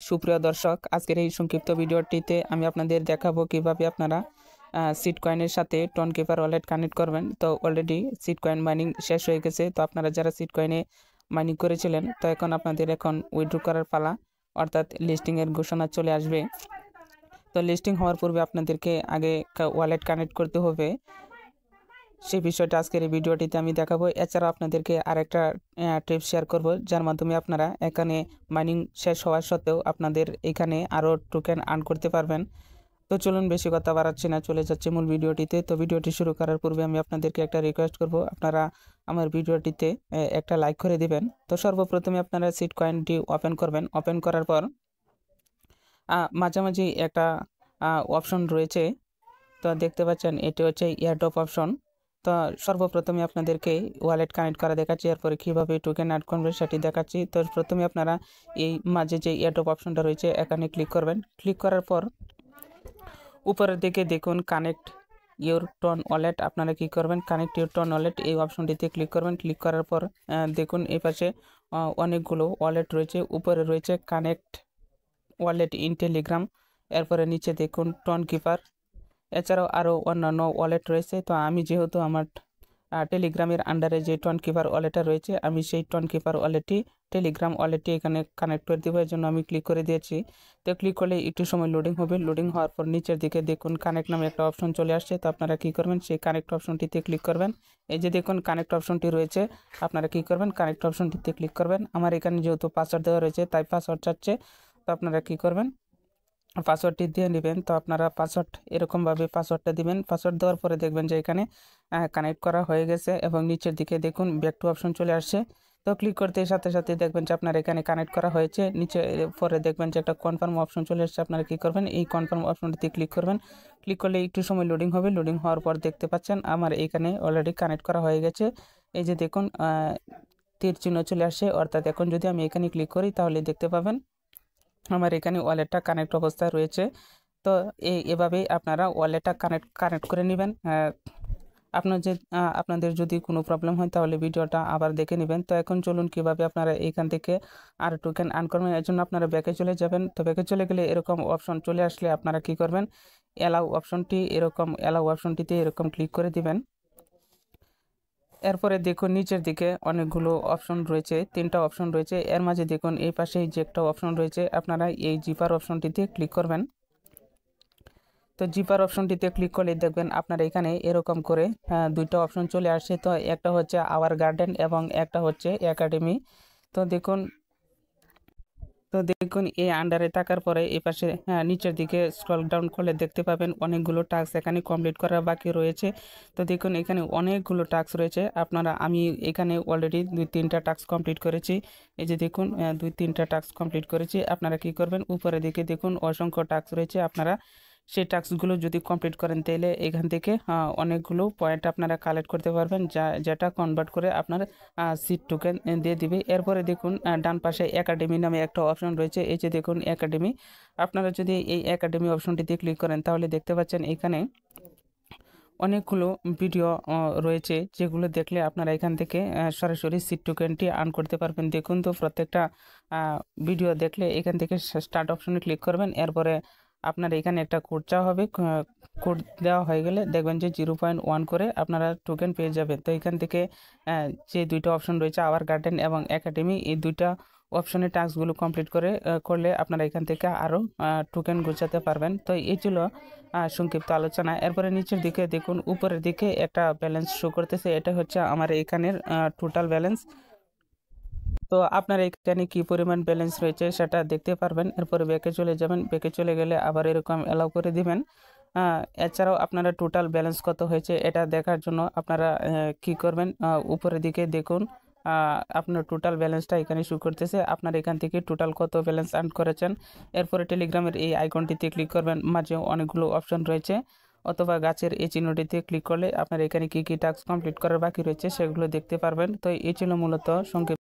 সুপ্রিয় দর্শক, আজকের এই সংক্ষিপ্ত ভিডিওটিতে আমি আপনাদের দেখাবো কিভাবে আপনারা সিটকয়েনের সাথে টোনকিপার ওয়ালেট কানেক্ট করবেন। তো অলরেডি সিটকয়েন মাইনিং শেষ হয়ে গেছে। তো আপনারা যারা সিটকয়েনে মাইনিং করেছিলেন, তো আপনাদের উইথড্র করার পালা, অর্থাৎ লিস্টিংয়ের ঘোষণা চলে আসবে। তো লিস্টিং হওয়ার পূর্বে আপনাদেরকে আগে ওয়ালেট কানেক্ট করতে হবে, সেই বিষয়টা আজকের এই ভিডিওটিতে আমি দেখাবো। এছাড়াও আপনাদেরকে আরেকটা টিপস শেয়ার করব, যার মাধ্যমে আপনারা এখানে মাইনিং শেষ হওয়ার সত্ত্বেও আপনাদের এখানে আরও টোকেন আর্ন করতে পারবেন। তো চলুন, বেশি কথা বাড়াচ্ছি না, চলে যাচ্ছে মূল ভিডিওটিতে। তো ভিডিওটি শুরু করার পূর্বে আমি আপনাদেরকে একটা রিকোয়েস্ট করব, আপনারা আমার ভিডিওটিতে একটা লাইক করে দিবেন। তো সর্বপ্রথমে আপনারা সিটকয়েনটি ওপেন করবেন। ওপেন করার পর মাঝামাঝি একটা অপশন রয়েছে, তো দেখতে পাচ্ছেন এটি হচ্ছে এয়ারড্রপ অপশন। তো সর্বপ্রথমে আপনাদেরকে ওয়ালেট কানেক্ট করা দেখাচ্ছি, এরপরে কীভাবে টোকেন অ্যাড করবেন সেটি দেখাচ্ছি। তো প্রথমে আপনারা এই মাঝে যে এয়ারড্রপ অপশনটা রয়েছে এখানে ক্লিক করবেন। ক্লিক করার পর উপরের দিকে দেখুন কানেক্ট ইউর টোন ওয়ালেট, আপনারা কী করবেন, কানেক্ট ইউর টোন ওয়ালেট এই অপশনটিতে ক্লিক করবেন। ক্লিক করার পর দেখুন এই পাশে অনেকগুলো ওয়ালেট রয়েছে। উপরে রয়েছে কানেক্ট ওয়ালেট ইন টেলিগ্রাম, এরপরে নিচে দেখুন টোনকিপার, এছাড়াও আরও অন্যান্য ওয়ালেট রয়েছে। তো আমি যেহেতু আমার টেলিগ্রামের আন্ডারে যে টোনকিপার ওয়ালেটটা রয়েছে, আমি সেই টোনকিপার ওয়ালেটটি টেলিগ্রাম ওয়ালেটটি এখানে কানেক্ট করে দেবো, এর জন্য আমি ক্লিক করে দিয়েছি। তো ক্লিক করলে একটু সময় লোডিং হবে। লোডিং হওয়ার পর নিচের দিকে দেখুন কানেক্ট নামে একটা অপশন চলে আসছে। তো আপনারা কী করবেন, সেই কানেক্ট অপশনটিতে ক্লিক করবেন। এই যে দেখুন কানেক্ট অপশনটি রয়েছে, আপনারা কী করবেন, কানেক্ট অপশনটিতে ক্লিক করবেন। আমার এখানে যেহেতু পাসওয়ার্ড দেওয়া রয়েছে তাই পাসওয়ার্ড চাচ্ছে, তো আপনারা কী করবেন, পাসওয়ার্ডটি দিয়ে নেবেন। তো আপনারা পাসওয়ার্ড এরকমভাবে পাসওয়ার্ডটা দিবেন। পাসওয়ার্ড দেওয়ার পরে দেখবেন যে এখানে কানেক্ট করা হয়ে গেছে এবং নিচের দিকে দেখুন ব্যাক টু অপশন চলে আসছে। তো ক্লিক করতে সাথে সাথে দেখবেন যে আপনার এখানে কানেক্ট করা হয়েছে। নিচে পরে দেখবেন যে একটা কনফার্ম অপশন চলে আসছে, আপনারা কী করবেন, এই কনফার্ম অপশনটিতে ক্লিক করবেন। ক্লিক করলে একটু সময় লোডিং হবে। লোডিং হওয়ার পর দেখতে পাচ্ছেন আমার এখানে অলরেডি কানেক্ট করা হয়ে গেছে। এই যে দেখুন তীর চিহ্ন চলে আসছে, অর্থাৎ এখন যদি আমি এখানে ক্লিক করি তাহলে দেখতে পাবেন আমার এখানে ওয়ালেটটা কানেক্ট অবস্থায় রয়েছে। তো এভাবেই আপনারা ওয়ালেটটা কানেক্ট করে নেবেন। আপনাদের যদি কোনো প্রবলেম হয় তাহলে ভিডিওটা আবার দেখে নেবেন। তো এখন চলুন কিভাবে আপনারা এখান থেকে আর টোকেন আর্ন করবেন। এর জন্য আপনারা ব্যাকে চলে যাবেন। তো ব্যাকে চলে গেলে এরকম অপশন চলে আসলে আপনারা কি করবেন, অ্যালাউ অপশনটিতে এরকম ক্লিক করে দিবেন। এরপরে দেখুন নিচের দিকে অনেকগুলো অপশন রয়েছে, 3টা অপশন রয়েছে। এর মাঝে দেখুন এই পাশে যে একটা অপশন রয়েছে, আপনারা এই জিপার অপশনটিতে ক্লিক করবেন। তো জিপার অপশনটিতে ক্লিক করলে দেখবেন আপনার এখানে এরকম করে 2টা অপশন চলে আসছে। তো একটা হচ্ছে আওয়ার গার্ডেন এবং একটা হচ্ছে একাডেমি। তো দেখুন এই আন্ডারে থাকার পরে এই পাশে নিচের দিকে স্ক্রল ডাউন করলে দেখতে পাবেন অনেকগুলো টাস্ক এখানে কমপ্লিট করা বাকি রয়েছে। তো দেখুন এখানে অনেকগুলো টাস্ক রয়েছে। আমি এখানে অলরেডি 2-3টা টাস্ক কমপ্লিট করেছি। এই যে দেখুন 2-3টা টাস্ক কমপ্লিট করেছি। আপনারা কি করবেন, উপরের দিকে দেখুন অসংখ্য টাস্ক রয়েছে। আপনারা সেই টাস্কগুলো যদি কমপ্লিট করেন তাহলে এখান থেকে অনেকগুলো পয়েন্ট আপনারা কালেক্ট করতে পারবেন, যেটা কনভার্ট করে আপনার সিট টোকেন দিয়ে দিবে। এরপরে দেখুন ডান পাশে একাডেমি নামে একটা অপশন রয়েছে। এই যে দেখুন একাডেমি, আপনারা যদি এই একাডেমি অপশনটিতে ক্লিক করেন তাহলে দেখতে পাচ্ছেন এখানে অনেকগুলো ভিডিও রয়েছে, যেগুলো দেখলে আপনারা এখান থেকে সরাসরি সিট টোকেনটি আর্ন করতে পারবেন। দেখুন তো প্রত্যেকটা ভিডিও দেখলে এখান থেকে স্টার্ট অপশনে ক্লিক করবেন। এরপরে আপনার এখানে একটা কোড চাওয়া হবে। কোড দেওয়া হয়ে গেলে দেখবেন যে 0.1 করে আপনারা টোকেন পেয়ে যাবেন। তো এখান থেকে যে 2টা অপশন রয়েছে আওয়ার গার্ডেন এবং একাডেমি, এই 2টা অপশনের টাস্কগুলো কমপ্লিট করলে আপনারা এখান থেকে আরও টোকেন গোছাতে পারবেন। তো এই ছিল সংক্ষিপ্ত আলোচনা। এরপরে নিচের দিকে দেখুন উপরের দিকে একটা ব্যালেন্স শো করতেছে, এটা হচ্ছে আমার এখানের টোটাল ব্যালেন্স। তো আপনার এখানে কি পরিমাণ ব্যালেন্স রয়েছে সেটা দেখতে পারবেন। এরপরে ব্যাকে চলে যাবেন। ব্যাকে চলে গেলে আবার এরকম অ্যালাউ করে দিবেন। এছাড়াও আপনারা টোটাল ব্যালেন্স কত হয়েছে এটা দেখার জন্য আপনারা কি করবেন, উপরের দিকে দেখুন আপনার টোটাল ব্যালেন্সটা এখানে শো করতেছে। আপনার এখান থেকে টোটাল কত ব্যালেন্স আর্ন করেছেন। এরপরে টেলিগ্রামের এই আইকনটিতে ক্লিক করবেন, মাঝে অনেকগুলো অপশন রয়েছে, অথবা গাছের এই চিহ্নটিতে ক্লিক করলে আপনার এখানে কি কি টাস্ক কমপ্লিট করার বাকি রয়েছে সেগুলো দেখতে পারবেন। তো এই ছিল মূলত সংক্ষিপ্ত